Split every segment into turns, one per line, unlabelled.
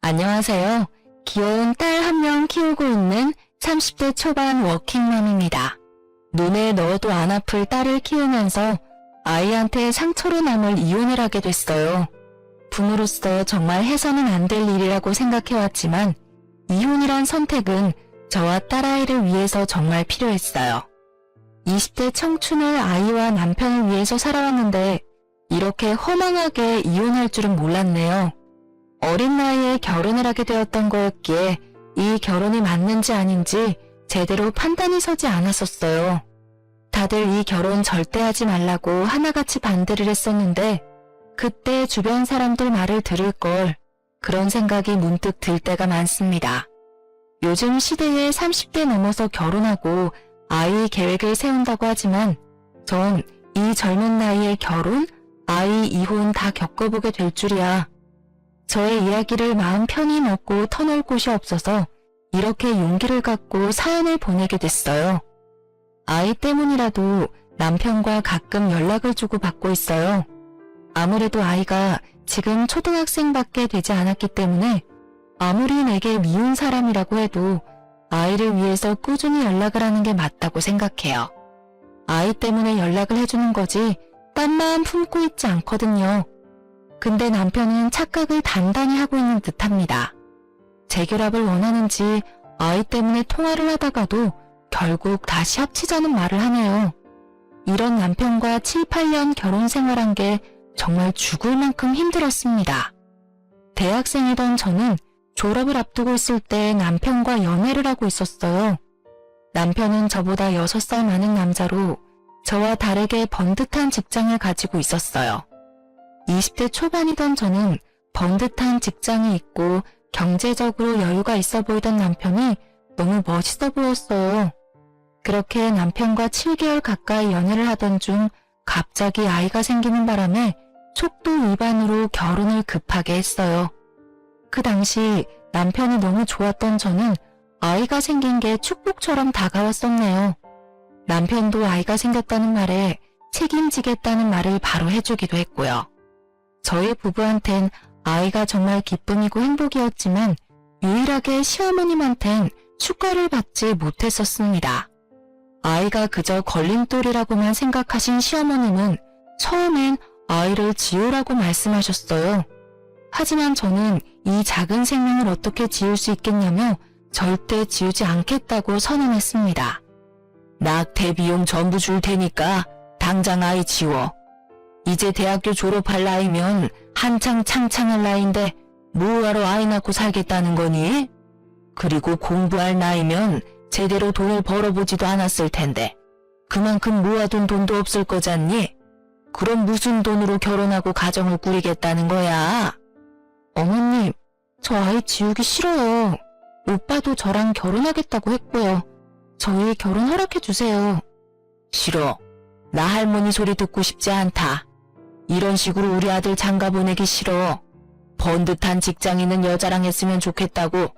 안녕하세요. 귀여운 딸 한 명 키우고 있는 30대 초반 워킹맘입니다. 눈에 넣어도 안 아플 딸을 키우면서 아이한테 상처로 남을 이혼을 하게 됐어요. 부모로서 정말 해서는 안 될 일이라고 생각해왔지만 이혼이란 선택은 저와 딸아이를 위해서 정말 필요했어요. 20대 청춘을 아이와 남편을 위해서 살아왔는데 이렇게 허망하게 이혼할 줄은 몰랐네요. 어린 나이에 결혼을 하게 되었던 거였기에 이 결혼이 맞는지 아닌지 제대로 판단이 서지 않았었어요. 다들 이 결혼 절대 하지 말라고 하나같이 반대를 했었는데 그때 주변 사람들 말을 들을 걸 그런 생각이 문득 들 때가 많습니다. 요즘 시대에 30대 넘어서 결혼하고 아이 계획을 세운다고 하지만 전 이 젊은 나이에 결혼, 아이 이혼 다 겪어보게 될 줄이야. 저의 이야기를 마음 편히 먹고 터놓을 곳이 없어서 이렇게 용기를 갖고 사연을 보내게 됐어요. 아이 때문이라도 남편과 가끔 연락을 주고받고 있어요. 아무래도 아이가 지금 초등학생밖에 되지 않았기 때문에 아무리 내게 미운 사람이라고 해도 아이를 위해서 꾸준히 연락을 하는 게 맞다고 생각해요. 아이 때문에 연락을 해주는 거지 딴 마음 품고 있지 않거든요. 근데 남편은 착각을 단단히 하고 있는 듯합니다. 재결합을 원하는지 아이 때문에 통화를 하다가도 결국 다시 합치자는 말을 하네요. 이런 남편과 7, 8년 결혼 생활한 게 정말 죽을 만큼 힘들었습니다. 대학생이던 저는 졸업을 앞두고 있을 때 남편과 연애를 하고 있었어요. 남편은 저보다 6살 많은 남자로 저와 다르게 번듯한 직장을 가지고 있었어요. 20대 초반이던 저는 번듯한 직장이 있고 경제적으로 여유가 있어 보이던 남편이 너무 멋있어 보였어요. 그렇게 남편과 7개월 가까이 연애를 하던 중 갑자기 아이가 생기는 바람에 촉도 위반으로 결혼을 급하게 했어요. 그 당시 남편이 너무 좋았던 저는 아이가 생긴 게 축복처럼 다가왔었네요. 남편도 아이가 생겼다는 말에 책임지겠다는 말을 바로 해주기도 했고요. 저희 부부한텐 아이가 정말 기쁨이고 행복이었지만 유일하게 시어머님한텐 축가를 받지 못했었습니다. 아이가 그저 걸림돌이라고만 생각하신 시어머님은 처음엔 아이를 지우라고 말씀하셨어요. 하지만 저는 이 작은 생명을 어떻게 지울 수 있겠냐며 절대 지우지 않겠다고 선언했습니다. 낙태 비용 전부 줄 테니까 당장 아이 지워. 이제 대학교 졸업할 나이면 한창 창창할 나이인데 뭐하러 아이 낳고 살겠다는 거니? 그리고 공부할 나이면 제대로 돈을 벌어보지도 않았을 텐데 그만큼 모아둔 돈도 없을 거잖니? 그럼 무슨 돈으로 결혼하고 가정을 꾸리겠다는 거야? 어머님, 저 아이 지우기 싫어요. 오빠도 저랑 결혼하겠다고 했고요. 저희 결혼 허락해주세요. 싫어. 나 할머니 소리 듣고 싶지 않다. 이런 식으로 우리 아들 장가 보내기 싫어. 번듯한 직장 있는 여자랑 했으면 좋겠다고.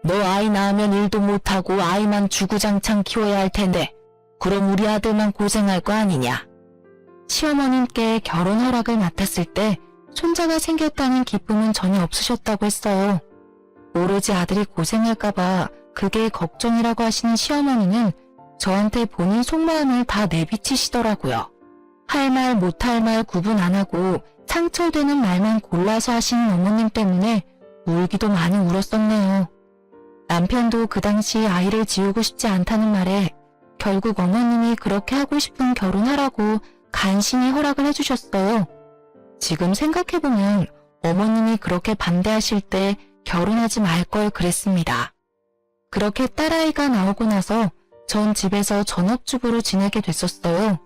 너 아이 낳으면 일도 못하고 아이만 주구장창 키워야 할 텐데 그럼 우리 아들만 고생할 거 아니냐. 시어머님께 결혼 허락을 맡았을 때 손자가 생겼다는 기쁨은 전혀 없으셨다고 했어요. 오로지 아들이 고생할까봐 그게 걱정이라고 하시는 시어머니는 저한테 본인 속마음을 다 내비치시더라고요. 할 말 못할 말 구분 안 하고 상처되는 말만 골라서 하시는 어머님 때문에 울기도 많이 울었었네요. 남편도 그 당시 아이를 지우고 싶지 않다는 말에 결국 어머님이 그렇게 하고 싶은 결혼하라고 간신히 허락을 해주셨어요. 지금 생각해보면 어머님이 그렇게 반대하실 때 결혼하지 말 걸 그랬습니다. 그렇게 딸아이가 나오고 나서 전 집에서 전업주부로 지내게 됐었어요.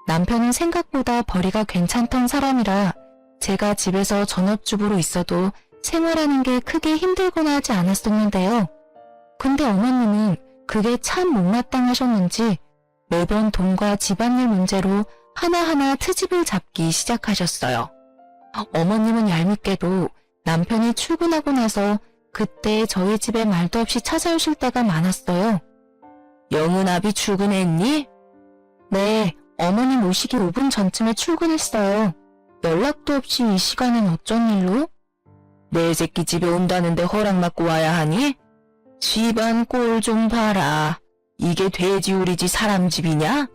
남편은 생각보다 벌이가 괜찮던 사람이라 제가 집에서 전업주부로 있어도 생활하는 게 크게 힘들거나 하지 않았었는데요. 근데 어머님은 그게 참 못마땅하셨는지 매번 돈과 집안일 문제로 하나하나 트집을 잡기 시작하셨어요. 어머님은 얄밉게도 남편이 출근하고 나서 그때 저희 집에 말도 없이 찾아오실 때가 많았어요. 영은아비 출근했니? 네, 어머님 오시기 5분 전쯤에 출근했어요. 연락도 없이 이 시간엔 어쩐 일로? 내 새끼 집에 온다는데 허락받고 와야 하니? 집안 꼴 좀 봐라. 이게 돼지 우리 집 사람 집이냐?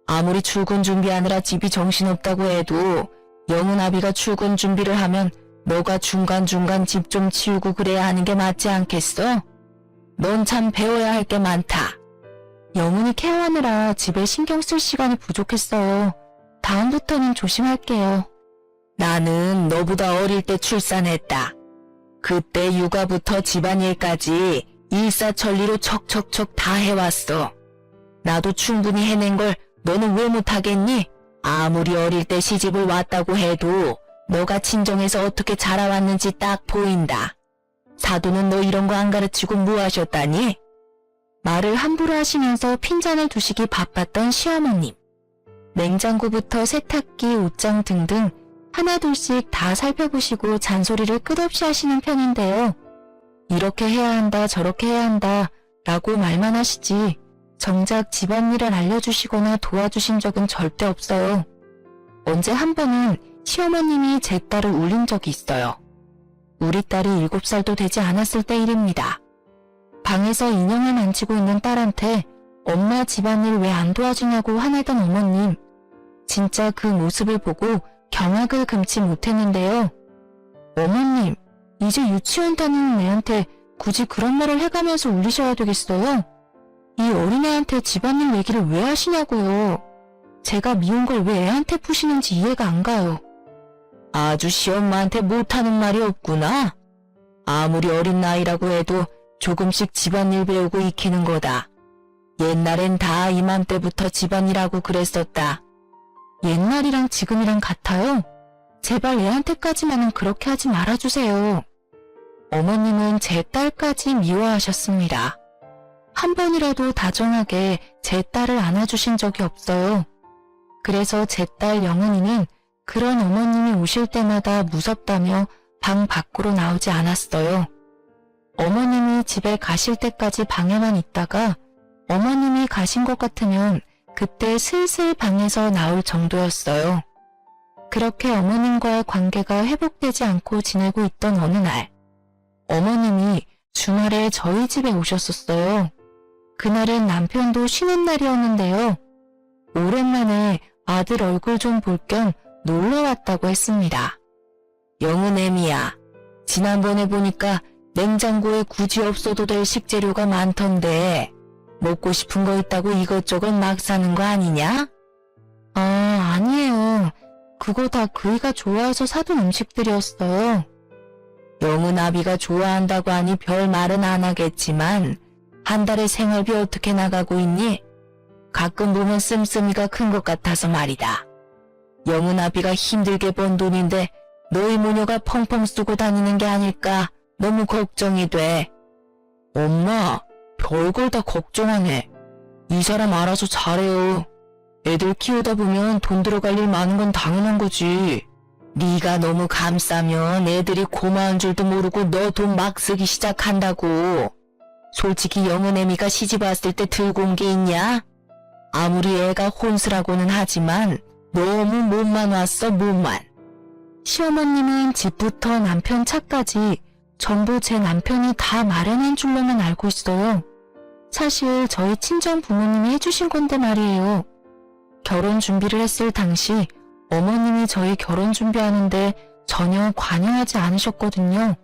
아무리 출근 준비하느라 집이 정신없다고 해도 영은아비가 출근 준비를 하면 너가 중간중간 집 좀 치우고 그래야 하는 게 맞지 않겠어? 넌 참 배워야 할 게 많다. 영은이 케어하느라 집에 신경 쓸 시간이 부족했어요. 다음부터는 조심할게요. 나는 너보다 어릴 때 출산했다. 그때 육아부터 집안일까지 일사천리로 척척척 다 해왔어. 나도 충분히 해낸 걸 너는 왜 못하겠니? 아무리 어릴 때 시집을 왔다고 해도 너가 친정에서 어떻게 자라왔는지 딱 보인다. 사돈은 너 이런 거 안 가르치고 뭐 하셨다니? 말을 함부로 하시면서 핀잔을 두시기 바빴던 시어머님. 냉장고부터 세탁기, 옷장 등등 하나둘씩 다 살펴보시고 잔소리를 끝없이 하시는 편인데요. 이렇게 해야 한다, 저렇게 해야 한다 라고 말만 하시지 정작 집안일을 알려주시거나 도와주신 적은 절대 없어요. 언제 한 번은 시어머님이 제 딸을 울린 적이 있어요. 우리 딸이 7살도 되지 않았을 때 일입니다. 방에서 인형을 만지고 있는 딸한테 엄마 집안일 왜 안 도와주냐고 화내던 어머님. 진짜 그 모습을 보고 경악을 금치 못했는데요. 어머님, 이제 유치원 다니는 애한테 굳이 그런 말을 해가면서 울리셔야 되겠어요? 이 어린애한테 집안일 얘기를 왜 하시냐고요. 제가 미운 걸 왜 애한테 푸시는지 이해가 안 가요. 아주 시엄마한테 못하는 말이 없구나. 아무리 어린 나이라고 해도 조금씩 집안일 배우고 익히는 거다. 옛날엔 다 이맘때부터 집안일하고 그랬었다. 옛날이랑 지금이랑 같아요? 제발 애한테까지만은 그렇게 하지 말아주세요. 어머님은 제 딸까지 미워하셨습니다. 한 번이라도 다정하게 제 딸을 안아주신 적이 없어요. 그래서 제 딸 영은이는 그런 어머님이 오실 때마다 무섭다며 방 밖으로 나오지 않았어요. 어머님이 집에 가실 때까지 방에만 있다가 어머님이 가신 것 같으면 그때 슬슬 방에서 나올 정도였어요. 그렇게 어머님과의 관계가 회복되지 않고 지내고 있던 어느 날, 어머님이 주말에 저희 집에 오셨었어요. 그날은 남편도 쉬는 날이었는데요. 오랜만에 아들 얼굴 좀 볼 겸 놀러 왔다고 했습니다. 영은애미야, 지난번에 보니까 냉장고에 굳이 없어도 될 식재료가 많던데 먹고 싶은 거 있다고 이것저것 막 사는 거 아니냐? 아니에요. 그거 다 그이가 좋아해서 사둔 음식들이었어요. 영은아비가 좋아한다고 하니 별 말은 안 하겠지만 한 달에 생활비 어떻게 나가고 있니? 가끔 보면 씀씀이가 큰 것 같아서 말이다. 영은아비가 힘들게 번 돈인데 너희 모녀가 펑펑 쓰고 다니는 게 아닐까 너무 걱정이 돼. 엄마, 별걸 다 걱정하네. 이 사람 알아서 잘해요. 애들 키우다 보면 돈 들어갈 일 많은 건 당연한 거지. 네가 너무 감싸면 애들이 고마운 줄도 모르고 너 돈 막 쓰기 시작한다고. 솔직히 영은애미가 시집 왔을 때 들고 온 게 있냐? 아무리 애가 혼수라고는 하지만 너무 몸만 왔어, 몸만. 시어머님은 집부터 남편 차까지 전부 제 남편이 다 마련한 줄로만 알고 있어요. 사실 저희 친정 부모님이 해주신 건데 말이에요. 결혼 준비를 했을 당시 어머님이 저희 결혼 준비하는데 전혀 관여하지 않으셨거든요.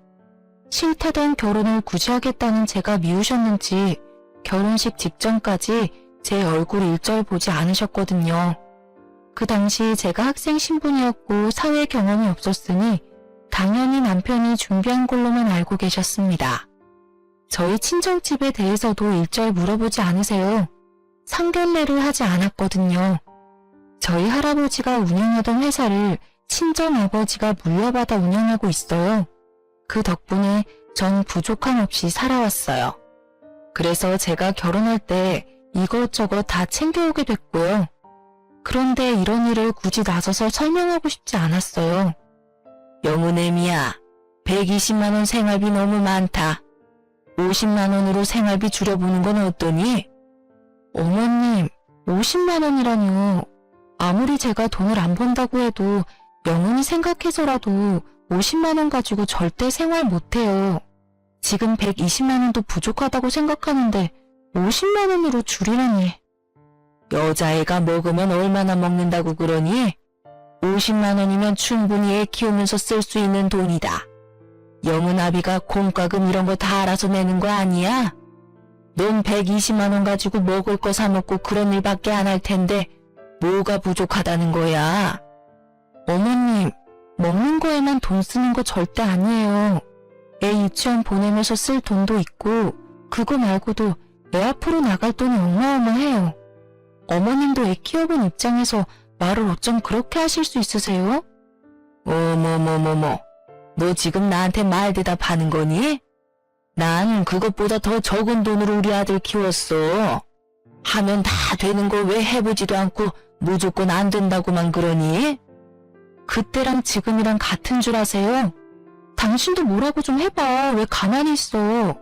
싫다던 결혼을 굳이 하겠다는 제가 미우셨는지 결혼식 직전까지 제 얼굴 일절 보지 않으셨거든요. 그 당시 제가 학생 신분이었고 사회 경험이 없었으니 당연히 남편이 준비한 걸로만 알고 계셨습니다. 저희 친정집에 대해서도 일절 물어보지 않으세요. 상견례를 하지 않았거든요. 저희 할아버지가 운영하던 회사를 친정아버지가 물려받아 운영하고 있어요. 그 덕분에 전 부족함 없이 살아왔어요. 그래서 제가 결혼할 때 이것저것 다 챙겨오게 됐고요. 그런데 이런 일을 굳이 나서서 설명하고 싶지 않았어요. 영은애미야, 120만 원 생활비 너무 많다. 50만 원으로 생활비 줄여보는 건 어떠니? 어머님, 50만 원이라뇨. 아무리 제가 돈을 안 번다고 해도 영은이 생각해서라도 50만 원 가지고 절대 생활 못해요. 지금 120만 원도 부족하다고 생각하는데 50만 원으로 줄이라니. 여자애가 먹으면 얼마나 먹는다고 그러니? 50만 원이면 충분히 애 키우면서 쓸 수 있는 돈이다. 영은아비가 공과금 이런 거 다 알아서 내는 거 아니야? 넌 120만 원 가지고 먹을 거 사 먹고 그런 일밖에 안 할 텐데 뭐가 부족하다는 거야? 어머님, 먹는 거에만 돈 쓰는 거 절대 아니에요. 애 유치원 보내면서 쓸 돈도 있고 그거 말고도 애 앞으로 나갈 돈이 어마어마해요. 어머님도 애 키워본 입장에서 말을 어쩜 그렇게 하실 수 있으세요? 어머머머머, 너 지금 나한테 말 대답하는 거니? 난 그것보다 더 적은 돈으로 우리 아들 키웠어. 하면 다 되는 거 왜 해보지도 않고 무조건 안 된다고만 그러니? 그때랑 지금이랑 같은 줄 아세요? 당신도 뭐라고 좀 해봐. 왜 가만히 있어?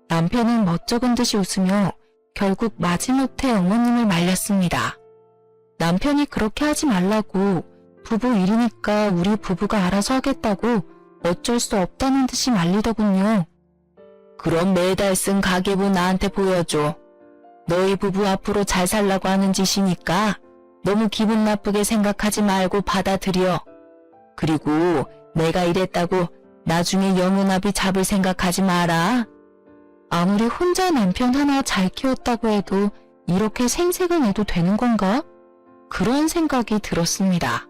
남편은 멋쩍은 듯이 웃으며 결국 마지못해 어머님을 말렸습니다. 남편이 그렇게 하지 말라고, 부부 일이니까 우리 부부가 알아서 하겠다고 어쩔 수 없다는 듯이 말리더군요. 그럼 매달 쓴 가계부 나한테 보여줘. 너희 부부 앞으로 잘 살라고 하는 짓이니까 너무 기분 나쁘게 생각하지 말고 받아들여. 그리고 내가 이랬다고 나중에 영은아비 잡을 생각하지 마라. 아무리 혼자 남편 하나 잘 키웠다고 해도 이렇게 생색을 내도 되는 건가? 그런 생각이 들었습니다.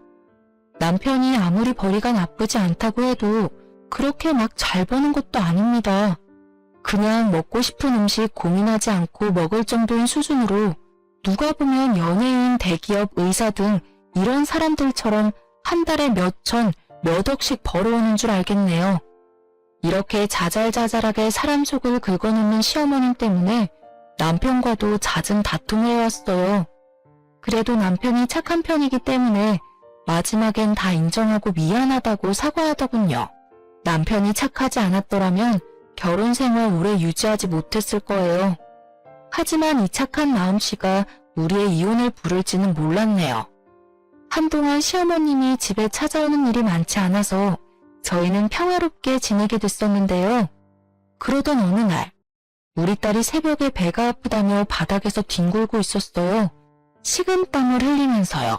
남편이 아무리 벌이가 나쁘지 않다고 해도 그렇게 막 잘 버는 것도 아닙니다. 그냥 먹고 싶은 음식 고민하지 않고 먹을 정도인 수준으로 누가 보면 연예인, 대기업, 의사 등 이런 사람들처럼 한 달에 몇 천, 몇 억씩 벌어오는 줄 알겠네요. 이렇게 자잘자잘하게 사람 속을 긁어놓는 시어머님 때문에 남편과도 잦은 다툼을 해왔어요. 그래도 남편이 착한 편이기 때문에 마지막엔 다 인정하고 미안하다고 사과하더군요. 남편이 착하지 않았더라면 결혼 생활 오래 유지하지 못했을 거예요. 하지만 이 착한 마음씨가 우리의 이혼을 부를지는 몰랐네요. 한동안 시어머님이 집에 찾아오는 일이 많지 않아서 저희는 평화롭게 지내게 됐었는데요. 그러던 어느 날 우리 딸이 새벽에 배가 아프다며 바닥에서 뒹굴고 있었어요. 식은땀을 흘리면서요.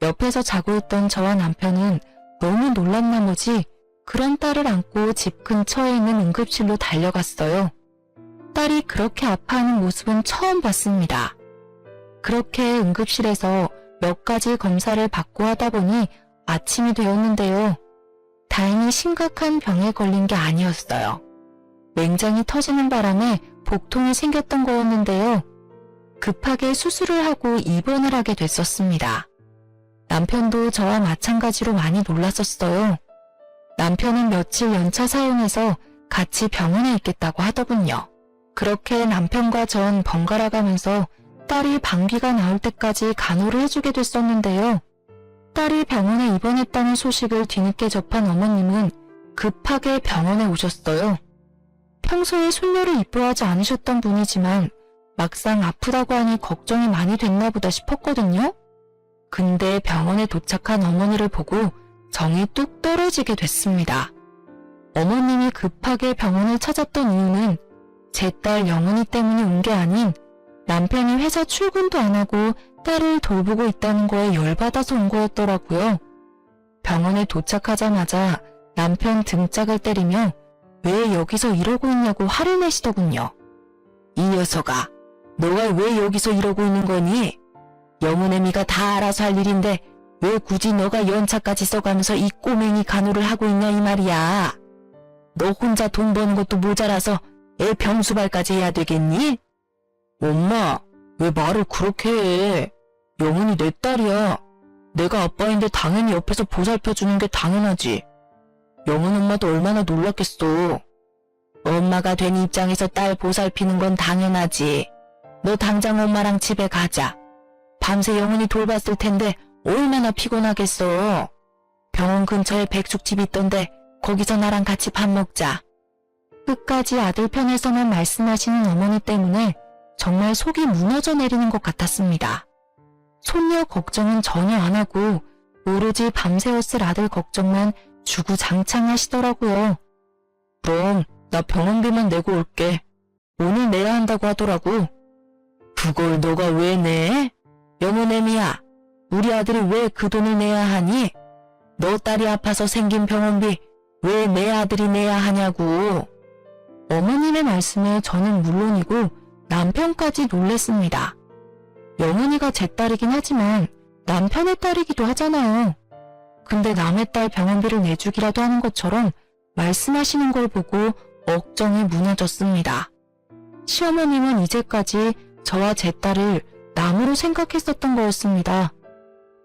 옆에서 자고 있던 저와 남편은 너무 놀란 나머지 그런 딸을 안고 집 근처에 있는 응급실로 달려갔어요. 딸이 그렇게 아파하는 모습은 처음 봤습니다. 그렇게 응급실에서 몇 가지 검사를 받고 하다 보니 아침이 되었는데요. 다행히 심각한 병에 걸린 게 아니었어요. 맹장이 터지는 바람에 복통이 생겼던 거였는데요. 급하게 수술을 하고 입원을 하게 됐었습니다. 남편도 저와 마찬가지로 많이 놀랐었어요. 남편은 며칠 연차 사용해서 같이 병원에 있겠다고 하더군요. 그렇게 남편과 전 번갈아 가면서 딸이 방귀가 나올 때까지 간호를 해주게 됐었는데요. 딸이 병원에 입원했다는 소식을 뒤늦게 접한 어머님은 급하게 병원에 오셨어요. 평소에 손녀를 이뻐하지 않으셨던 분이지만 막상 아프다고 하니 걱정이 많이 됐나 보다 싶었거든요. 근데 병원에 도착한 어머니를 보고 정이 뚝 떨어지게 됐습니다. 어머님이 급하게 병원을 찾았던 이유는 제 딸 영은이 때문에 온 게 아닌 남편이 회사 출근도 안 하고 딸을 돌보고 있다는 거에 열받아서 온 거였더라고요. 병원에 도착하자마자 남편 등짝을 때리며 왜 여기서 이러고 있냐고 화를 내시더군요. 이 녀석아, 너가 왜 여기서 이러고 있는 거니? 영은애미가 다 알아서 할 일인데 왜 굳이 너가 연차까지 써가면서 이 꼬맹이 간호를 하고 있냐 이 말이야. 너 혼자 돈 버는 것도 모자라서 애 병수발까지 해야 되겠니? 엄마, 왜 말을 그렇게 해? 영은이 내 딸이야. 내가 아빠인데 당연히 옆에서 보살펴주는 게 당연하지. 영은 엄마도 얼마나 놀랐겠어. 엄마가 된 입장에서 딸 보살피는 건 당연하지. 너 당장 엄마랑 집에 가자. 밤새 영은이 돌봤을 텐데 얼마나 피곤하겠어. 병원 근처에 백숙집 있던데 거기서 나랑 같이 밥 먹자. 끝까지 아들 편에서만 말씀하시는 어머니 때문에 정말 속이 무너져 내리는 것 같았습니다. 손녀 걱정은 전혀 안 하고 오로지 밤새웠을 아들 걱정만 주구장창 하시더라고요. 그럼 나 병원비만 내고 올게. 오늘 내야 한다고 하더라고. 그걸 너가 왜 내? 여모네미야, 우리 아들이 왜 그 돈을 내야 하니? 너 딸이 아파서 생긴 병원비 왜 내 아들이 내야 하냐고. 어머님의 말씀에 저는 물론이고 남편까지 놀랬습니다. 영은이가 제 딸이긴 하지만 남편의 딸이기도 하잖아요. 근데 남의 딸 병원비를 내주기라도 하는 것처럼 말씀하시는 걸 보고 억정이 무너졌습니다. 시어머님은 이제까지 저와 제 딸을 남으로 생각했었던 거였습니다.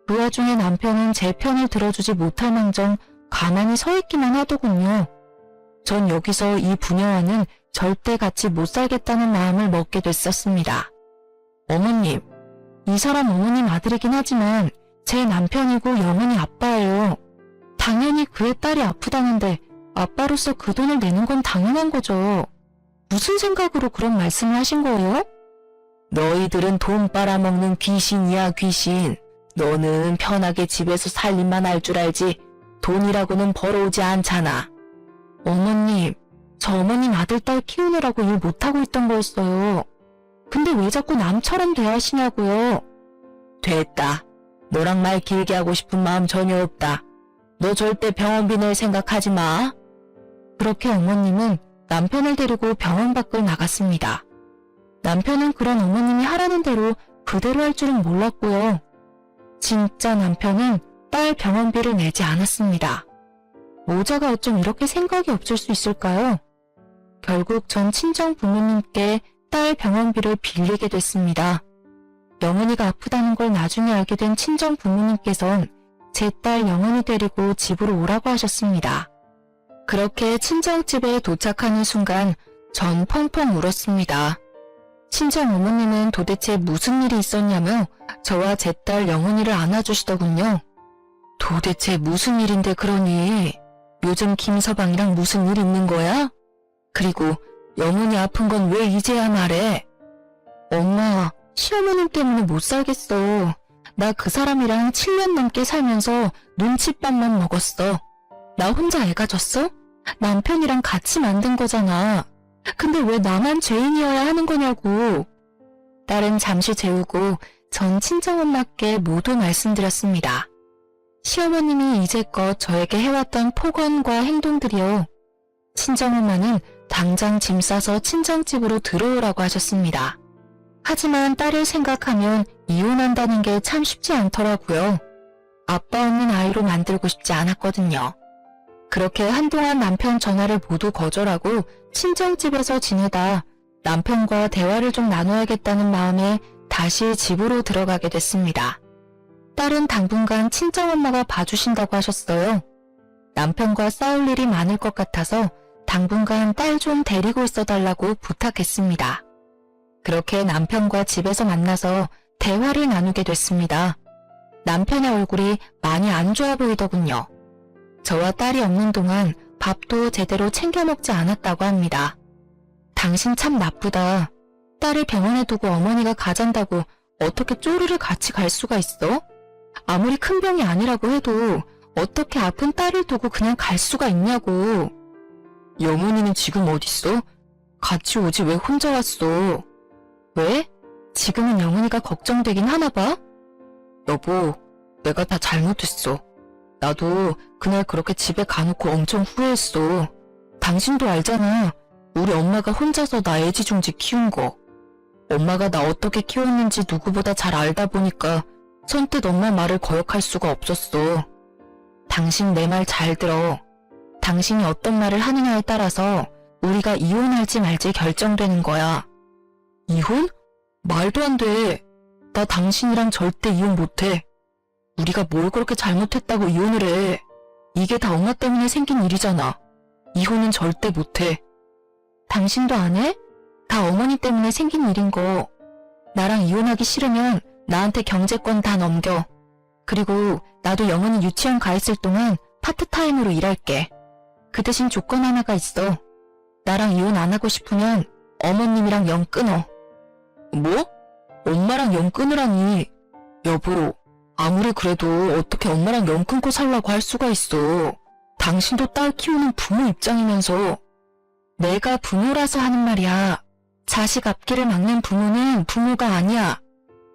그 와중에 남편은 제 편을 들어주지 못할 망정 가만히 서 있기만 하더군요. 전 여기서 이 부녀와는 절대 같이 못 살겠다는 마음을 먹게 됐었습니다. 어머님, 이 사람 어머님 아들이긴 하지만 제 남편이고 영은이 아빠예요. 당연히 그의 딸이 아프다는데 아빠로서 그 돈을 내는 건 당연한 거죠. 무슨 생각으로 그런 말씀을 하신 거예요? 너희들은 돈 빨아먹는 귀신이야, 귀신. 너는 편하게 집에서 살림만 할 줄 알지 돈이라고는 벌어오지 않잖아. 어머님, 저 어머님 아들 딸 키우느라고 일 못하고 있던 거였어요. 근데 왜 자꾸 남처럼 대하시냐고요. 됐다. 너랑 말 길게 하고 싶은 마음 전혀 없다. 너 절대 병원비 낼 생각하지 마. 그렇게 어머님은 남편을 데리고 병원 밖을 나갔습니다. 남편은 그런 어머님이 하라는 대로 그대로 할 줄은 몰랐고요. 진짜 남편은 딸 병원비를 내지 않았습니다. 모자가 어쩜 이렇게 생각이 없을 수 있을까요? 결국 전 친정 부모님께 딸 병원비를 빌리게 됐습니다. 영은이가 아프다는 걸 나중에 알게 된 친정 부모님께선 제 딸 영은이 데리고 집으로 오라고 하셨습니다. 그렇게 친정집에 도착하는 순간 전 펑펑 울었습니다. 친정 어머님은 도대체 무슨 일이 있었냐며 저와 제 딸 영은이를 안아주시더군요. 도대체 무슨 일인데 그러니? 요즘 김서방이랑 무슨 일 있는 거야? 그리고 영은이 아픈 건 왜 이제야 말해? 엄마, 시어머님 때문에 못 살겠어. 나 그 사람이랑 7년 넘게 살면서 눈칫밥만 먹었어. 나 혼자 애가 졌어? 남편이랑 같이 만든 거잖아. 근데 왜 나만 죄인이어야 하는 거냐고. 딸은 잠시 재우고 전 친정엄마께 모두 말씀드렸습니다. 시어머님이 이제껏 저에게 해왔던 폭언과 행동들이요. 친정엄마는 당장 짐 싸서 친정집으로 들어오라고 하셨습니다. 하지만 딸을 생각하면 이혼한다는 게 참 쉽지 않더라고요. 아빠 없는 아이로 만들고 싶지 않았거든요. 그렇게 한동안 남편 전화를 모두 거절하고 친정집에서 지내다 남편과 대화를 좀 나눠야겠다는 마음에 다시 집으로 들어가게 됐습니다. 딸은 당분간 친정엄마가 봐주신다고 하셨어요. 남편과 싸울 일이 많을 것 같아서 당분간 딸 좀 데리고 있어달라고 부탁했습니다. 그렇게 남편과 집에서 만나서 대화를 나누게 됐습니다. 남편의 얼굴이 많이 안 좋아 보이더군요. 저와 딸이 없는 동안 밥도 제대로 챙겨 먹지 않았다고 합니다. 당신 참 나쁘다. 딸을 병원에 두고 어머니가 가잔다고 어떻게 쪼르르 같이 갈 수가 있어? 아무리 큰 병이 아니라고 해도 어떻게 아픈 딸을 두고 그냥 갈 수가 있냐고. 영훈이는 지금 어딨어? 같이 오지 왜 혼자 왔어? 왜? 지금은 영훈이가 걱정되긴 하나 봐? 여보, 내가 다 잘못했어. 나도 그날 그렇게 집에 가놓고 엄청 후회했어. 당신도 알잖아. 우리 엄마가 혼자서 나 애지중지 키운 거. 엄마가 나 어떻게 키웠는지 누구보다 잘 알다 보니까 선뜻 엄마 말을 거역할 수가 없었어. 당신 내 말 잘 들어. 당신이 어떤 말을 하느냐에 따라서 우리가 이혼할지 말지 결정되는 거야. 이혼? 말도 안 돼. 나 당신이랑 절대 이혼 못해. 우리가 뭘 그렇게 잘못했다고 이혼을 해. 이게 다 엄마 때문에 생긴 일이잖아. 이혼은 절대 못해. 당신도 안 해? 다 어머니 때문에 생긴 일인 거. 나랑 이혼하기 싫으면 나한테 경제권 다 넘겨. 그리고 나도 영은이 유치원 가 있을 동안 파트타임으로 일할게. 그 대신 조건 하나가 있어. 나랑 이혼 안 하고 싶으면 어머님이랑 영 끊어. 뭐? 엄마랑 영 끊으라니. 여보, 아무리 그래도 어떻게 엄마랑 영 끊고 살라고 할 수가 있어. 당신도 딸 키우는 부모 입장이면서 내가 부모라서 하는 말이야. 자식 앞길을 막는 부모는 부모가 아니야.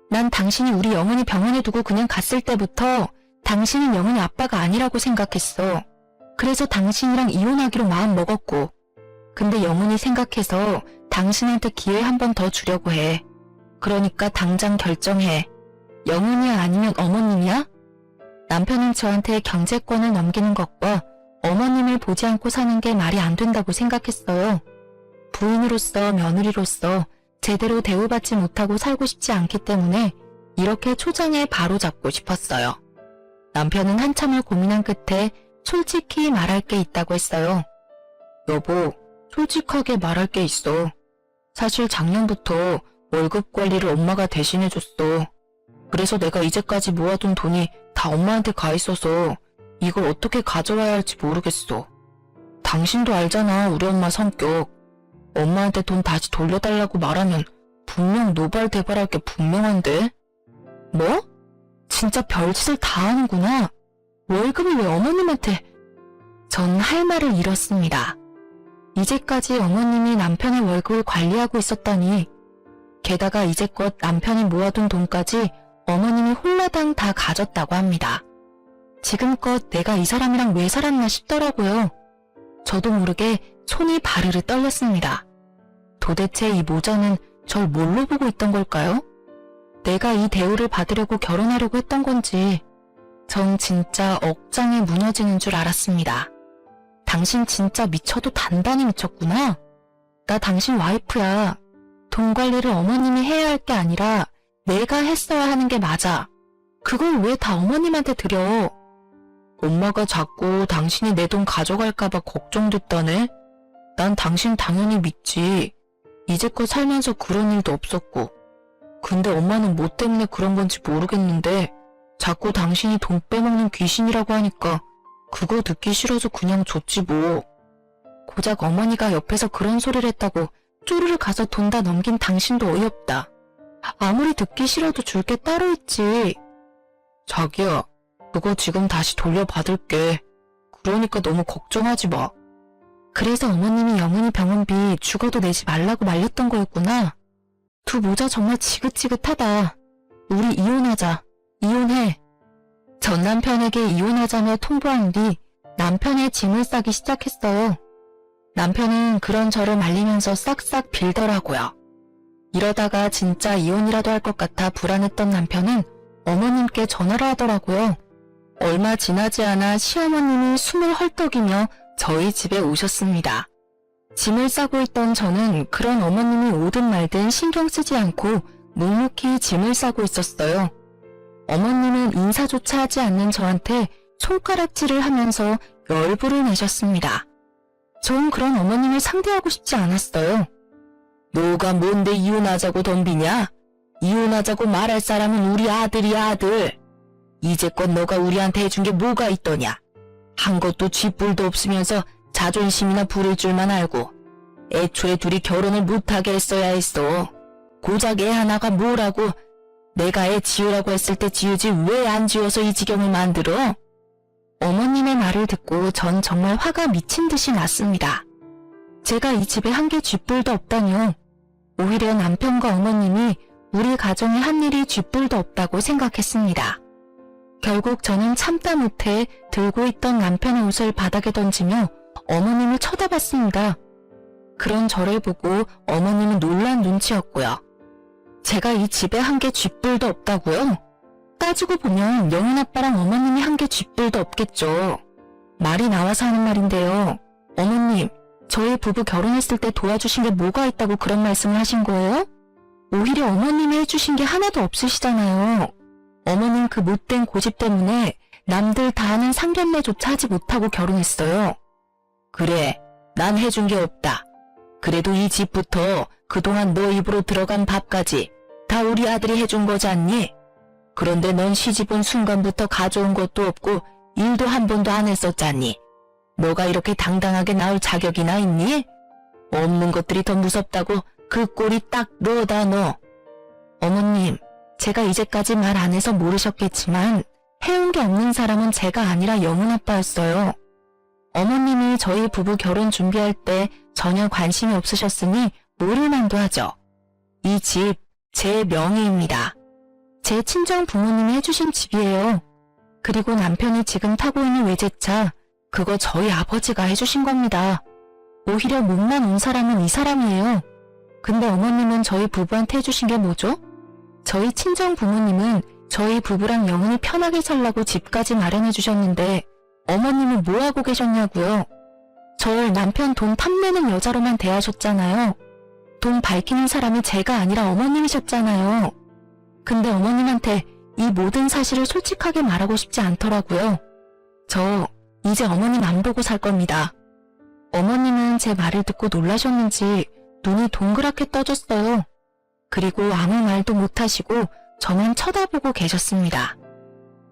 난 당신이 우리 영은이 병원에 두고 그냥 갔을 때부터 당신은 영은이 아빠가 아니라고 생각했어. 그래서 당신이랑 이혼하기로 마음 먹었고. 근데 영은이 생각해서 당신한테 기회 한 번 더 주려고 해. 그러니까 당장 결정해. 영은이야 아니면 어머님이야? 남편은 저한테 경제권을 넘기는 것과 어머님을 보지 않고 사는 게 말이 안 된다고 생각했어요. 부인으로서 며느리로서 제대로 대우받지 못하고 살고 싶지 않기 때문에 이렇게 초장에 바로잡고 싶었어요. 남편은 한참을 고민한 끝에 솔직히 말할 게 있다고 했어요. 여보, 솔직하게 말할 게 있어. 사실 작년부터 월급 관리를 엄마가 대신해줬어. 그래서 내가 이제까지 모아둔 돈이 다 엄마한테 가 있어서 이걸 어떻게 가져와야 할지 모르겠어. 당신도 알잖아, 우리 엄마 성격. 엄마한테 돈 다시 돌려달라고 말하면 분명 노발대발할 게 분명한데? 뭐? 진짜 별짓을 다 하는구나. 월급을 왜 어머님한테... 전 할 말을 잃었습니다. 이제까지 어머님이 남편의 월급을 관리하고 있었다니. 게다가 이제껏 남편이 모아둔 돈까지 어머님이 홀라당 다 가졌다고 합니다. 지금껏 내가 이 사람이랑 왜 살았나 싶더라고요. 저도 모르게 손이 바르르 떨렸습니다. 도대체 이 모자는 절 뭘로 보고 있던 걸까요? 내가 이 대우를 받으려고 결혼하려고 했던 건지 전 진짜 억장이 무너지는 줄 알았습니다. 당신 진짜 미쳐도 단단히 미쳤구나. 나 당신 와이프야. 돈 관리를 어머님이 해야 할 게 아니라 내가 했어야 하는 게 맞아. 그걸 왜 다 어머님한테 드려? 엄마가 자꾸 당신이 내 돈 가져갈까봐 걱정됐다네? 난 당신 당연히 믿지. 이제껏 살면서 그런 일도 없었고. 근데 엄마는 뭐 때문에 그런 건지 모르겠는데 자꾸 당신이 돈 빼먹는 귀신이라고 하니까 그거 듣기 싫어서 그냥 줬지 뭐. 고작 어머니가 옆에서 그런 소리를 했다고 쪼르르 가서 돈 다 넘긴 당신도 어이없다. 아무리 듣기 싫어도 줄 게 따로 있지. 자기야, 그거 지금 다시 돌려받을게. 그러니까 너무 걱정하지 마. 그래서 어머님이 영은이 병원비 죽어도 내지 말라고 말렸던 거였구나. 두 모자 정말 지긋지긋하다. 우리 이혼하자. 이혼해. 전 남편에게 이혼하자며 통보한 뒤 남편의 짐을 싸기 시작했어요. 남편은 그런 저를 말리면서 싹싹 빌더라고요. 이러다가 진짜 이혼이라도 할 것 같아 불안했던 남편은 어머님께 전화를 하더라고요. 얼마 지나지 않아 시어머님이 숨을 헐떡이며 저희 집에 오셨습니다. 짐을 싸고 있던 저는 그런 어머님이 오든 말든 신경 쓰지 않고 묵묵히 짐을 싸고 있었어요. 어머님은 인사조차 하지 않는 저한테 손가락질을 하면서 열불을 내셨습니다. 전 그런 어머님을 상대하고 싶지 않았어요. 너가 뭔데 이혼하자고 덤비냐? 이혼하자고 말할 사람은 우리 아들이야, 아들. 이제껏 너가 우리한테 해준 게 뭐가 있더냐? 한 것도 쥐뿔도 없으면서 자존심이나 부릴 줄만 알고 애초에 둘이 결혼을 못하게 했어야 했어. 고작 애 하나가 뭐라고. 내가 애 지으라고 했을 때 지우지 왜 안 지워서 이 지경을 만들어? 어머님의 말을 듣고 전 정말 화가 미친 듯이 났습니다. 제가 이 집에 한 개 쥐뿔도 없다뇨. 오히려 남편과 어머님이 우리 가정에 한 일이 쥐뿔도 없다고 생각했습니다. 결국 저는 참다 못해 들고 있던 남편의 옷을 바닥에 던지며 어머님을 쳐다봤습니다. 그런 저를 보고 어머님은 놀란 눈치였고요. 제가 이 집에 한 개 쥐뿔도 없다고요? 따지고 보면 영은 아빠랑 어머님이 한 개 쥐뿔도 없겠죠. 말이 나와서 하는 말인데요. 어머님, 저희 부부 결혼했을 때 도와주신 게 뭐가 있다고 그런 말씀을 하신 거예요? 오히려 어머님이 해주신 게 하나도 없으시잖아요. 어머님 그 못된 고집 때문에 남들 다 하는 상견례조차 하지 못하고 결혼했어요. 그래, 난 해준 게 없다. 그래도 이 집부터 그동안 너 입으로 들어간 밥까지 다 우리 아들이 해준 거지 않니? 그런데 넌 시집 온 순간부터 가져온 것도 없고 일도 한 번도 안 했었잖니. 너가 이렇게 당당하게 나올 자격이나 있니? 없는 것들이 더 무섭다고 그 꼴이 딱 너다 너. 어머님, 제가 이제까지 말 안 해서 모르셨겠지만 해온 게 없는 사람은 제가 아니라 영은 아빠였어요. 어머님이 저희 부부 결혼 준비할 때 전혀 관심이 없으셨으니 모를만도 하죠. 이 집 제 명의입니다. 제 친정 부모님이 해주신 집이에요. 그리고 남편이 지금 타고 있는 외제차, 그거 저희 아버지가 해주신 겁니다. 오히려 몸만 온 사람은 이 사람이에요. 근데 어머님은 저희 부부한테 해주신 게 뭐죠? 저희 친정 부모님은 저희 부부랑 영원히 편하게 살라고 집까지 마련해 주셨는데 어머님은 뭐하고 계셨냐고요. 절 남편 돈 탐내는 여자로만 대하셨잖아요. 돈 밝히는 사람이 제가 아니라 어머님이셨잖아요. 근데 어머님한테 이 모든 사실을 솔직하게 말하고 싶지 않더라고요. 저 이제 어머님 안 보고 살 겁니다. 어머님은 제 말을 듣고 놀라셨는지 눈이 동그랗게 떠졌어요. 그리고 아무 말도 못하시고 저만 쳐다보고 계셨습니다.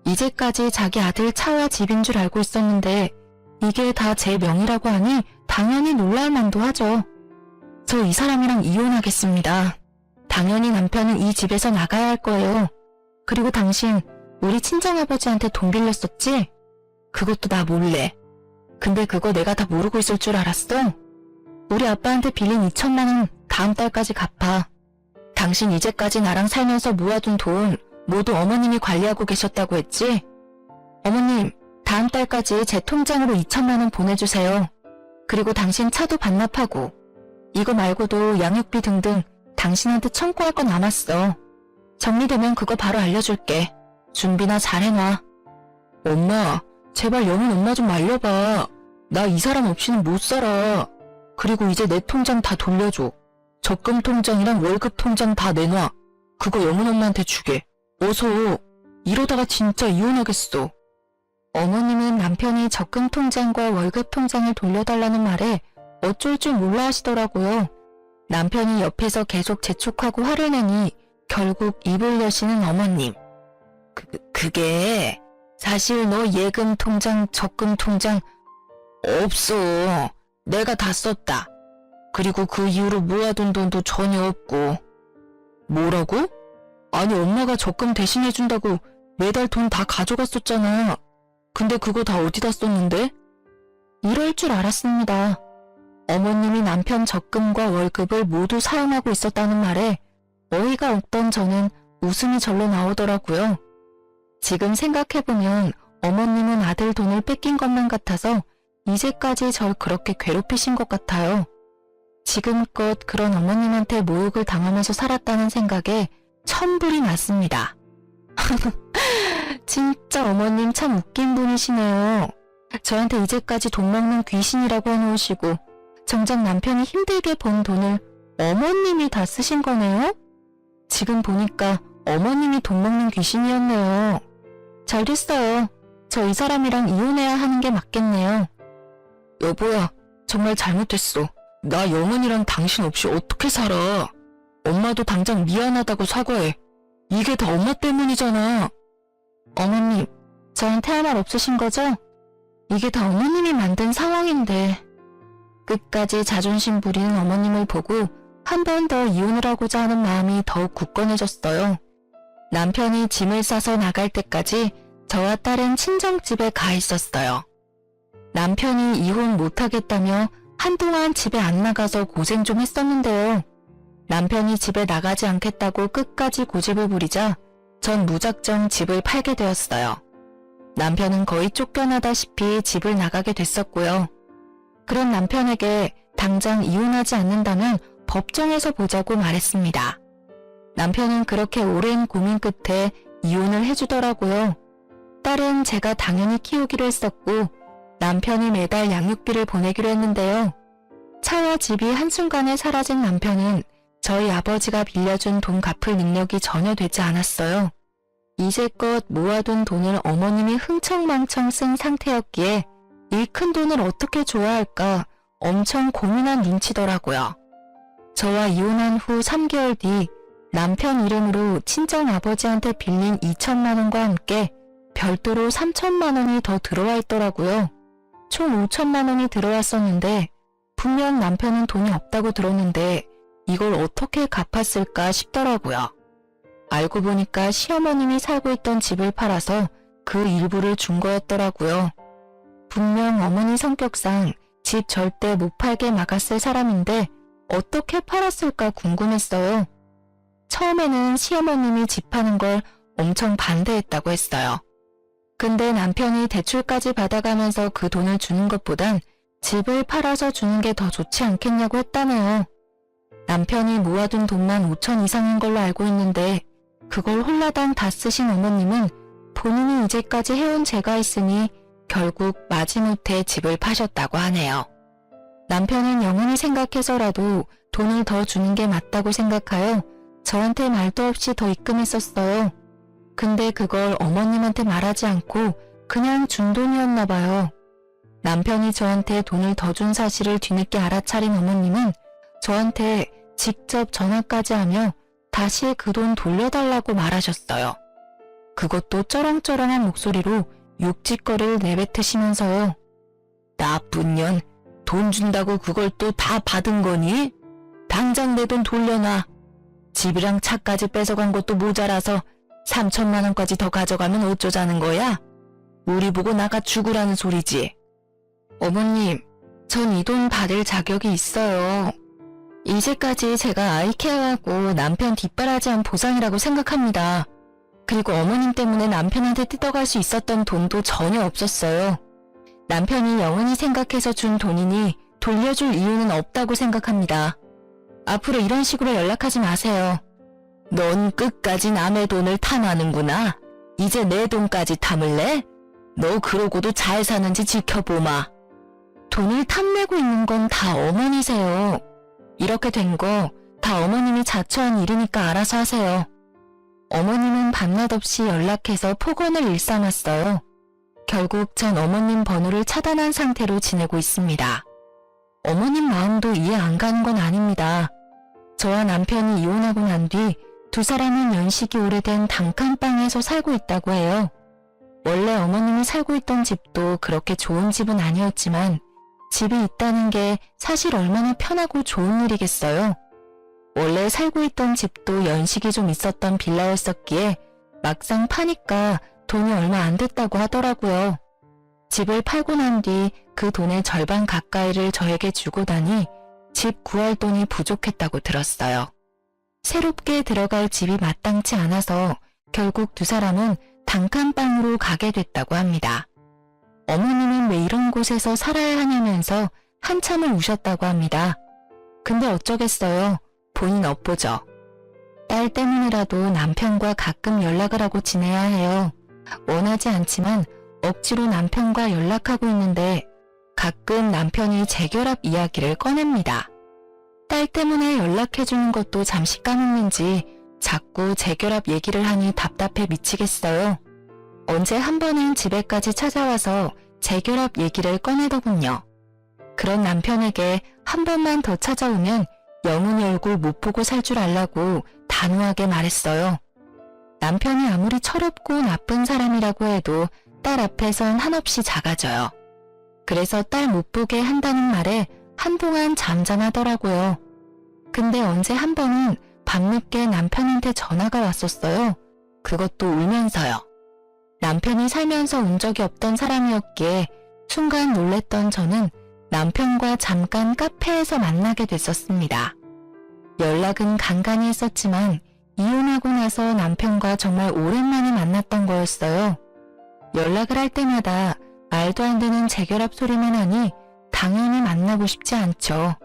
이제까지 자기 아들 차와 집인 줄 알고 있었는데 이게 다 제 명의라고 하니 당연히 놀랄 만도 하죠. 저 이 사람이랑 이혼하겠습니다. 당연히 남편은 이 집에서 나가야 할 거예요. 그리고 당신 우리 친정아버지한테 돈 빌렸었지? 그것도 나 몰래. 근데 그거 내가 다 모르고 있을 줄 알았어? 우리 아빠한테 빌린 2천만 원 다음 달까지 갚아. 당신 이제까지 나랑 살면서 모아둔 돈 모두 어머님이 관리하고 계셨다고 했지? 어머님, 다음 달까지 제 통장으로 2천만 원 보내주세요. 그리고 당신 차도 반납하고 이거 말고도 양육비 등등 당신한테 청구할 거 남았어. 정리되면 그거 바로 알려줄게. 준비나 잘 해놔. 엄마, 제발 영훈 엄마 좀 말려봐. 나 이 사람 없이는 못 살아. 그리고 이제 내 통장 다 돌려줘. 적금 통장이랑 월급 통장 다 내놔. 그거 영훈 엄마한테 주게. 어서. 이러다가 진짜 이혼하겠어. 어머님은 남편이 적금 통장과 월급 통장을 돌려달라는 말에 어쩔 줄 몰라 하시더라고요. 남편이 옆에서 계속 재촉하고 화를 내니 결국 입을 여시는 어머님. 그게 사실 너 예금 통장, 적금 통장 없어. 내가 다 썼다. 그리고 그 이후로 모아둔 돈도 전혀 없고. 뭐라고? 아니 엄마가 적금 대신해준다고 매달 돈 다 가져갔었잖아. 근데 그거 다 어디다 썼는데? 이럴 줄 알았습니다. 어머님이 남편 적금과 월급을 모두 사용하고 있었다는 말에 어이가 없던 저는 웃음이 절로 나오더라고요. 지금 생각해보면 어머님은 아들 돈을 뺏긴 것만 같아서 이제까지 절 그렇게 괴롭히신 것 같아요. 지금껏 그런 어머님한테 모욕을 당하면서 살았다는 생각에 천불이 났습니다. 진짜 어머님 참 웃긴 분이시네요. 저한테 이제까지 돈 먹는 귀신이라고 해놓으시고 정작 남편이 힘들게 번 돈을 어머님이 다 쓰신 거네요? 지금 보니까 어머님이 돈 먹는 귀신이었네요. 잘 됐어요. 저 이 사람이랑 이혼해야 하는 게 맞겠네요. 여보야, 정말 잘못했어. 나 영은이랑 당신 없이 어떻게 살아. 엄마도 당장 미안하다고 사과해. 이게 다 엄마 때문이잖아. 어머님, 저한테 할 말 없으신 거죠? 이게 다 어머님이 만든 상황인데. 끝까지 자존심 부리는 어머님을 보고 한 번 더 이혼을 하고자 하는 마음이 더욱 굳건해졌어요. 남편이 짐을 싸서 나갈 때까지 저와 딸은 친정집에 가 있었어요. 남편이 이혼 못하겠다며 한동안 집에 안 나가서 고생 좀 했었는데요. 남편이 집에 나가지 않겠다고 끝까지 고집을 부리자 전 무작정 집을 팔게 되었어요. 남편은 거의 쫓겨나다시피 집을 나가게 됐었고요. 그런 남편에게 당장 이혼하지 않는다면 법정에서 보자고 말했습니다. 남편은 그렇게 오랜 고민 끝에 이혼을 해주더라고요. 딸은 제가 당연히 키우기로 했었고 남편이 매달 양육비를 보내기로 했는데요. 차와 집이 한순간에 사라진 남편은 저희 아버지가 빌려준 돈 갚을 능력이 전혀 되지 않았어요. 이제껏 모아둔 돈을 어머님이 흥청망청 쓴 상태였기에 이 큰 돈을 어떻게 줘야 할까 엄청 고민한 눈치더라고요. 저와 이혼한 후 3개월 뒤 남편 이름으로 친정아버지한테 빌린 2천만 원과 함께 별도로 3천만 원이 더 들어와 있더라고요. 총 5천만 원이 들어왔었는데 분명 남편은 돈이 없다고 들었는데 이걸 어떻게 갚았을까 싶더라고요. 알고 보니까 시어머님이 살고 있던 집을 팔아서 그 일부를 준 거였더라고요. 분명 어머니 성격상 집 절대 못 팔게 막았을 사람인데 어떻게 팔았을까 궁금했어요. 처음에는 시어머님이 집 파는 걸 엄청 반대했다고 했어요. 근데 남편이 대출까지 받아가면서 그 돈을 주는 것보단 집을 팔아서 주는 게 더 좋지 않겠냐고 했다네요. 남편이 모아둔 돈만 5천 이상인 걸로 알고 있는데 그걸 홀라당 다 쓰신 어머님은 본인이 이제까지 해온 죄가 있으니 결국 마지못해 집을 파셨다고 하네요. 남편은 영원히 생각해서라도 돈을 더 주는 게 맞다고 생각하여 저한테 말도 없이 더 입금했었어요. 근데 그걸 어머님한테 말하지 않고 그냥 준 돈이었나 봐요. 남편이 저한테 돈을 더 준 사실을 뒤늦게 알아차린 어머님은 저한테 직접 전화까지 하며 다시 그 돈 돌려달라고 말하셨어요. 그것도 쩌렁쩌렁한 목소리로 욕짓거리를 내뱉으시면서요. 나쁜 년, 돈 준다고 그걸 또 다 받은 거니? 당장 내 돈 돌려놔. 집이랑 차까지 뺏어간 것도 모자라서 3천만 원까지 더 가져가면 어쩌자는 거야? 우리 보고 나가 죽으라는 소리지. 어머님, 전 이 돈 받을 자격이 있어요. 이제까지 제가 아이 케어하고 남편 뒷바라지한 보상이라고 생각합니다. 그리고 어머님 때문에 남편한테 뜯어갈 수 있었던 돈도 전혀 없었어요. 남편이 영원히 생각해서 준 돈이니 돌려줄 이유는 없다고 생각합니다. 앞으로 이런 식으로 연락하지 마세요. 넌 끝까지 남의 돈을 탐하는구나. 이제 내 돈까지 탐을래? 너 그러고도 잘 사는지 지켜보마. 돈을 탐내고 있는 건 다 어머니세요. 이렇게 된 거 다 어머님이 자초한 일이니까 알아서 하세요. 어머님은 밤낮 없이 연락해서 폭언을 일삼았어요. 결국 전 어머님 번호를 차단한 상태로 지내고 있습니다. 어머님 마음도 이해 안 가는 건 아닙니다. 저와 남편이 이혼하고 난 뒤 두 사람은 연식이 오래된 단칸방에서 살고 있다고 해요. 원래 어머님이 살고 있던 집도 그렇게 좋은 집은 아니었지만 집이 있다는 게 사실 얼마나 편하고 좋은 일이겠어요. 원래 살고 있던 집도 연식이 좀 있었던 빌라였었기에 막상 파니까 돈이 얼마 안 됐다고 하더라고요. 집을 팔고 난 뒤 그 돈의 절반 가까이를 저에게 주고 나니 집 구할 돈이 부족했다고 들었어요. 새롭게 들어갈 집이 마땅치 않아서 결국 두 사람은 단칸방으로 가게 됐다고 합니다. 어머님은 왜 이런 곳에서 살아야 하냐면서 한참을 우셨다고 합니다. 근데 어쩌겠어요. 본인 업보죠. 딸 때문이라도 남편과 가끔 연락을 하고 지내야 해요. 원하지 않지만 억지로 남편과 연락하고 있는데 가끔 남편이 재결합 이야기를 꺼냅니다. 딸 때문에 연락해주는 것도 잠시 까먹는지 자꾸 재결합 얘기를 하니 답답해 미치겠어요. 언제 한 번은 집에까지 찾아와서 재결합 얘기를 꺼내더군요. 그런 남편에게 한 번만 더 찾아오면 영은이 얼굴 못 보고 살 줄 알라고 단호하게 말했어요. 남편이 아무리 철없고 나쁜 사람이라고 해도 딸 앞에선 한없이 작아져요. 그래서 딸 못 보게 한다는 말에 한동안 잠잠하더라고요. 근데 언제 한 번은 밤늦게 남편한테 전화가 왔었어요. 그것도 울면서요. 남편이 살면서 운 적이 없던 사람이었기에 순간 놀랬던 저는 남편과 잠깐 카페에서 만나게 됐었습니다. 연락은 간간히 했었지만 이혼하고 나서 남편과 정말 오랜만에 만났던 거였어요. 연락을 할 때마다 말도 안 되는 재결합 소리만 하니 당연히 만나고 싶지 않죠.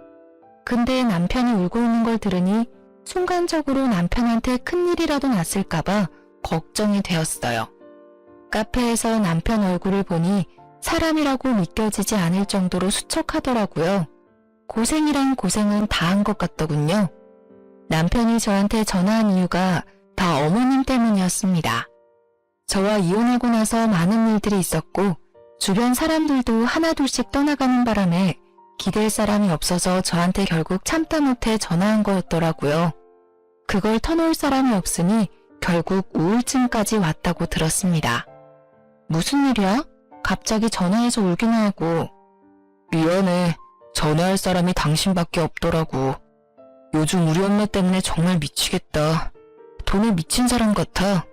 근데 남편이 울고 있는 걸 들으니 순간적으로 남편한테 큰일이라도 났을까봐 걱정이 되었어요. 카페에서 남편 얼굴을 보니 사람이라고 믿겨지지 않을 정도로 수척하더라고요. 고생이란 고생은 다 한 것 같더군요. 남편이 저한테 전화한 이유가 다 어머님 때문이었습니다. 저와 이혼하고 나서 많은 일들이 있었고 주변 사람들도 하나둘씩 떠나가는 바람에 기댈 사람이 없어서 저한테 결국 참다 못해 전화한 거였더라고요. 그걸 터놓을 사람이 없으니 결국 우울증까지 왔다고 들었습니다. 무슨 일이야? 갑자기 전화해서 울기나 하고. 미안해. 전화할 사람이 당신밖에 없더라고. 요즘 우리 엄마 때문에 정말 미치겠다. 돈에 미친 사람 같아.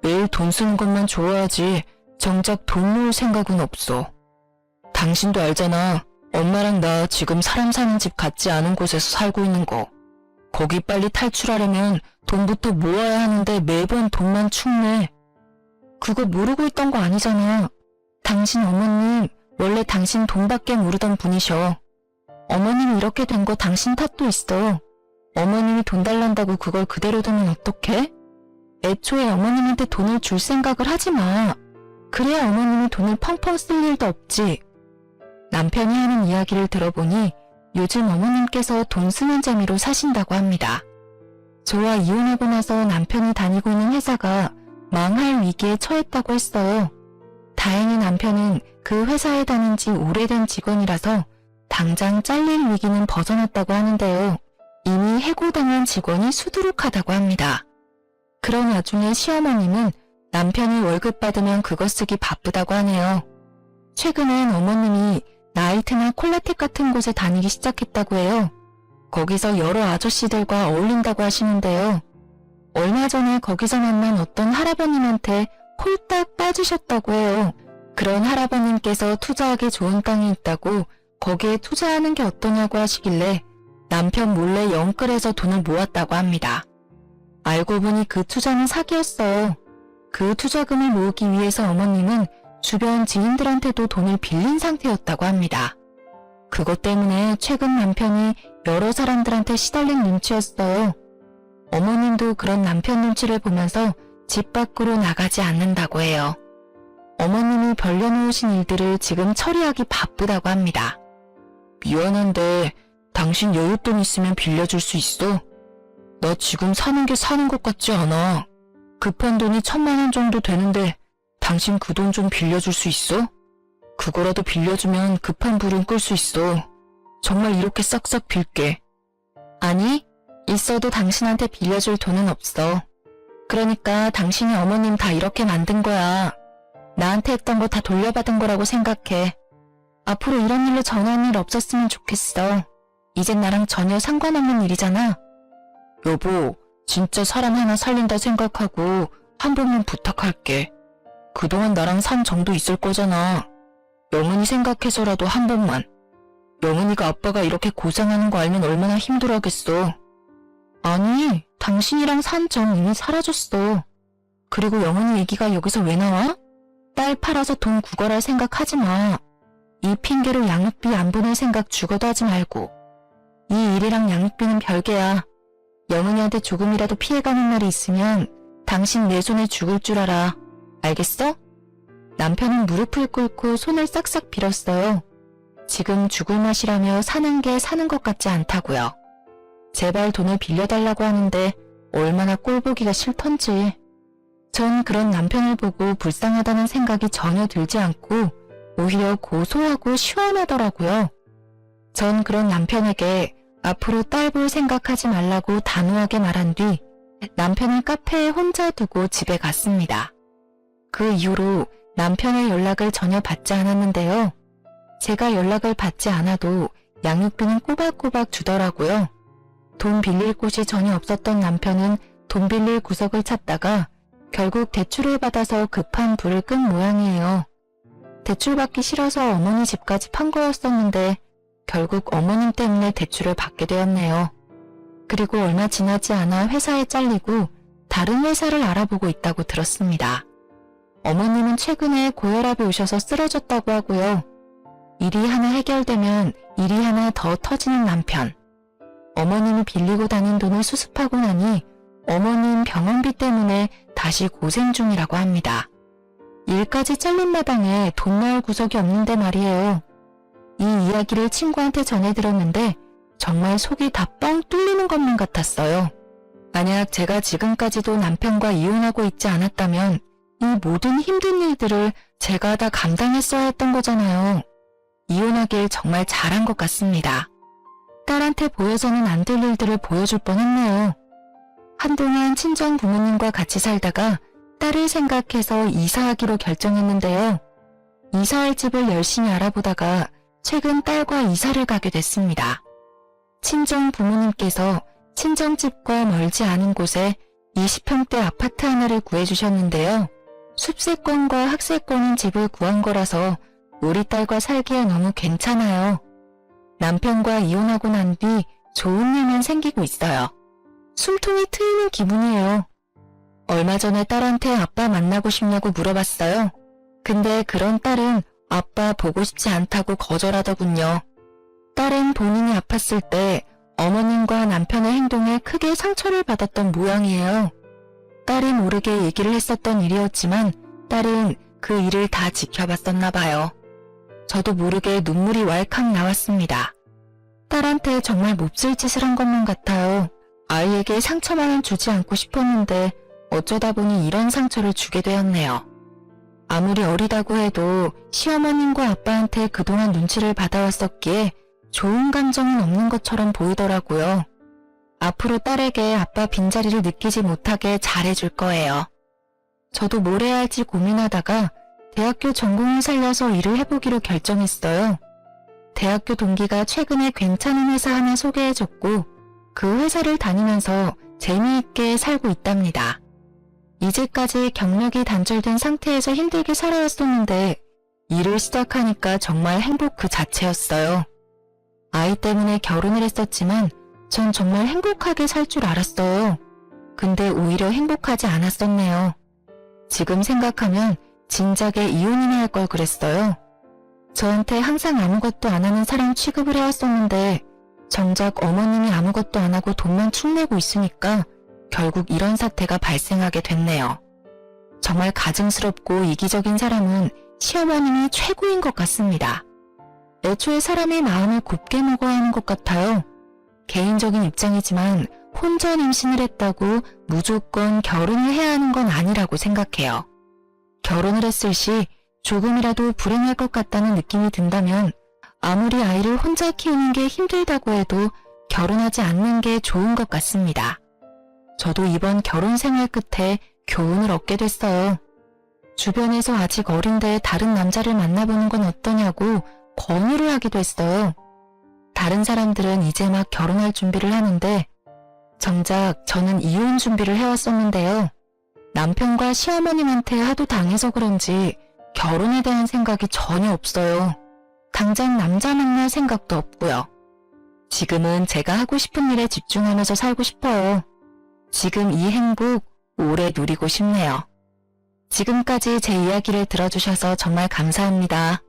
매일 돈 쓰는 것만 좋아하지 정작 돈 모을 생각은 없어. 당신도 알잖아. 엄마랑 나 지금 사람 사는 집 같지 않은 곳에서 살고 있는 거. 거기 빨리 탈출하려면 돈부터 모아야 하는데 매번 돈만 축내. 그거 모르고 있던 거 아니잖아. 당신 어머님 원래 당신 돈밖에 모르던 분이셔. 어머님이 이렇게 된 거 당신 탓도 있어. 어머님이 돈 달란다고 그걸 그대로 두면 어떡해? 애초에 어머님한테 돈을 줄 생각을 하지 마. 그래야 어머님이 돈을 펑펑 쓸 일도 없지. 남편이 하는 이야기를 들어보니 요즘 어머님께서 돈 쓰는 재미로 사신다고 합니다. 저와 이혼하고 나서 남편이 다니고 있는 회사가 망할 위기에 처했다고 했어요. 다행히 남편은 그 회사에 다닌 지 오래된 직원이라서 당장 잘릴 위기는 벗어났다고 하는데요. 이미 해고당한 직원이 수두룩하다고 합니다. 그런 와중에 시어머님은 남편이 월급 받으면 그거 쓰기 바쁘다고 하네요. 최근엔 어머님이 나이트나 콜라텍 같은 곳에 다니기 시작했다고 해요. 거기서 여러 아저씨들과 어울린다고 하시는데요. 얼마 전에 거기서 만난 어떤 할아버님한테 홀딱 빠지셨다고 해요. 그런 할아버님께서 투자하기 좋은 땅이 있다고 거기에 투자하는 게 어떠냐고 하시길래 남편 몰래 영끌해서 돈을 모았다고 합니다. 알고 보니 그 투자는 사기였어요. 그 투자금을 모으기 위해서 어머님은 주변 지인들한테도 돈을 빌린 상태였다고 합니다. 그것 때문에 최근 남편이 여러 사람들한테 시달린 눈치였어요. 어머님도 그런 남편 눈치를 보면서 집 밖으로 나가지 않는다고 해요. 어머님이 벌려놓으신 일들을 지금 처리하기 바쁘다고 합니다. 미안한데 당신 여윳돈 있으면 빌려줄 수 있어? 나 지금 사는 게 사는 것 같지 않아. 급한 돈이 1,000만 원 정도 되는데 당신 그 돈 좀 빌려줄 수 있어? 그거라도 빌려주면 급한 불은 끌 수 있어. 정말 이렇게 싹싹 빌게. 아니, 있어도 당신한테 빌려줄 돈은 없어. 그러니까 당신이 어머님 다 이렇게 만든 거야. 나한테 했던 거 다 돌려받은 거라고 생각해. 앞으로 이런 일로 전화한 일 없었으면 좋겠어. 이젠 나랑 전혀 상관없는 일이잖아. 여보, 진짜 사람 하나 살린다 생각하고 한 번만 부탁할게. 그동안 나랑 산 정도 있을 거잖아. 영은이 생각해서라도 한 번만. 영은이가 아빠가 이렇게 고생하는 거 알면 얼마나 힘들어하겠어. 아니, 당신이랑 산 정 이미 사라졌어. 그리고 영은이 얘기가 여기서 왜 나와? 딸 팔아서 돈 구걸할 생각 하지 마. 이 핑계로 양육비 안 보낼 생각 죽어도 하지 말고. 이 일이랑 양육비는 별개야. 영은이한테 조금이라도 피해가는 날이 있으면 당신 내 손에 죽을 줄 알아. 알겠어? 남편은 무릎을 꿇고 손을 싹싹 빌었어요. 지금 죽을 맛이라며 사는 게 사는 것 같지 않다고요. 제발 돈을 빌려달라고 하는데 얼마나 꼴보기가 싫던지. 전 그런 남편을 보고 불쌍하다는 생각이 전혀 들지 않고 오히려 고소하고 시원하더라고요. 전 그런 남편에게 앞으로 딸 볼 생각하지 말라고 단호하게 말한 뒤 남편을 카페에 혼자 두고 집에 갔습니다. 그 이후로 남편의 연락을 전혀 받지 않았는데요. 제가 연락을 받지 않아도 양육비는 꼬박꼬박 주더라고요. 돈 빌릴 곳이 전혀 없었던 남편은 돈 빌릴 구석을 찾다가 결국 대출을 받아서 급한 불을 끈 모양이에요. 대출받기 싫어서 어머니 집까지 판 거였었는데 결국 어머님 때문에 대출을 받게 되었네요. 그리고 얼마 지나지 않아 회사에 잘리고 다른 회사를 알아보고 있다고 들었습니다. 어머님은 최근에 고혈압이 오셔서 쓰러졌다고 하고요. 일이 하나 해결되면 일이 하나 더 터지는 남편. 어머님이 빌리고 다닌 돈을 수습하고 나니 어머님 병원비 때문에 다시 고생 중이라고 합니다. 일까지 잘린 마당에 돈 넣을 구석이 없는데 말이에요. 이 이야기를 친구한테 전해 들었는데 정말 속이 다 뻥 뚫리는 것만 같았어요. 만약 제가 지금까지도 남편과 이혼하고 있지 않았다면 이 모든 힘든 일들을 제가 다 감당했어야 했던 거잖아요. 이혼하길 정말 잘한 것 같습니다. 딸한테 보여서는 안 될 일들을 보여줄 뻔했네요. 한동안 친정 부모님과 같이 살다가 딸을 생각해서 이사하기로 결정했는데요. 이사할 집을 열심히 알아보다가 최근 딸과 이사를 가게 됐습니다. 친정 부모님께서 친정집과 멀지 않은 곳에 20평대 아파트 하나를 구해주셨는데요. 숲세권과 학세권인 집을 구한 거라서 우리 딸과 살기에 너무 괜찮아요. 남편과 이혼하고 난 뒤 좋은 일만 생기고 있어요. 숨통이 트이는 기분이에요. 얼마 전에 딸한테 아빠 만나고 싶냐고 물어봤어요. 근데 그런 딸은 아빠 보고 싶지 않다고 거절하더군요. 딸은 본인이 아팠을 때 어머님과 남편의 행동에 크게 상처를 받았던 모양이에요. 딸이 모르게 얘기를 했었던 일이었지만 딸은 그 일을 다 지켜봤었나 봐요. 저도 모르게 눈물이 왈칵 나왔습니다. 딸한테 정말 몹쓸 짓을 한 것만 같아요. 아이에게 상처만은 주지 않고 싶었는데 어쩌다 보니 이런 상처를 주게 되었네요. 아무리 어리다고 해도 시어머님과 아빠한테 그동안 눈치를 받아왔었기에 좋은 감정은 없는 것처럼 보이더라고요. 앞으로 딸에게 아빠 빈자리를 느끼지 못하게 잘해줄 거예요. 저도 뭘 해야 할지 고민하다가 대학교 전공을 살려서 일을 해보기로 결정했어요. 대학교 동기가 최근에 괜찮은 회사 하나 소개해줬고 그 회사를 다니면서 재미있게 살고 있답니다. 이제까지 경력이 단절된 상태에서 힘들게 살아왔었는데 일을 시작하니까 정말 행복 그 자체였어요. 아이 때문에 결혼을 했었지만 전 정말 행복하게 살 줄 알았어요. 근데 오히려 행복하지 않았었네요. 지금 생각하면 진작에 이혼이나 할 걸 그랬어요. 저한테 항상 아무것도 안 하는 사람 취급을 해왔었는데 정작 어머님이 아무것도 안 하고 돈만 축내고 있으니까 결국 이런 사태가 발생하게 됐네요. 정말 가증스럽고 이기적인 사람은 시어머님이 최고인 것 같습니다. 애초에 사람의 마음을 곱게 먹어야 하는 것 같아요. 개인적인 입장이지만 혼전 임신을 했다고 무조건 결혼을 해야 하는 건 아니라고 생각해요. 결혼을 했을 시 조금이라도 불행할 것 같다는 느낌이 든다면 아무리 아이를 혼자 키우는 게 힘들다고 해도 결혼하지 않는 게 좋은 것 같습니다. 저도 이번 결혼 생활 끝에 교훈을 얻게 됐어요. 주변에서 아직 어린데 다른 남자를 만나보는 건 어떠냐고 권유를 하기도 했어요. 다른 사람들은 이제 막 결혼할 준비를 하는데 정작 저는 이혼 준비를 해왔었는데요. 남편과 시어머님한테 하도 당해서 그런지 결혼에 대한 생각이 전혀 없어요. 당장 남자 만날 생각도 없고요. 지금은 제가 하고 싶은 일에 집중하면서 살고 싶어요. 지금 이 행복 오래 누리고 싶네요. 지금까지 제 이야기를 들어주셔서 정말 감사합니다.